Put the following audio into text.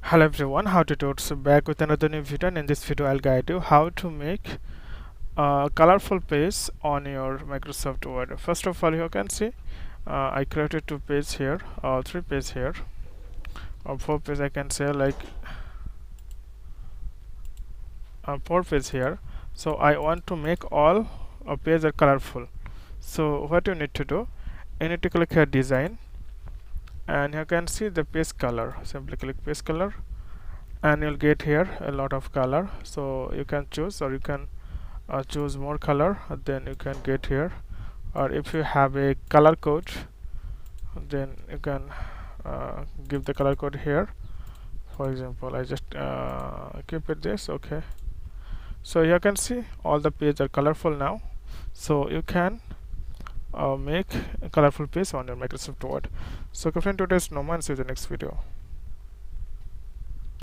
Hello everyone, how to Tuts back with another new video, and in this video I'll guide you how to make a colorful page on your Microsoft Word. First of all, you can see I created two pages here, three pages here, or four pages I can say, like four pages here. So I want to make all pages are colorful. So what you need to do, you need to click here design, and you can see the page color. Simply click page color and you'll get here a lot of color, so you can choose, or you can choose more color, then you can get here, or if you have a color code, then you can give the color code here. For example, I just keep it this. Okay, so you can see all the pages are colorful now, so you can make a colorful page on your Microsoft Word. So friend, today's no man, see you in the next video.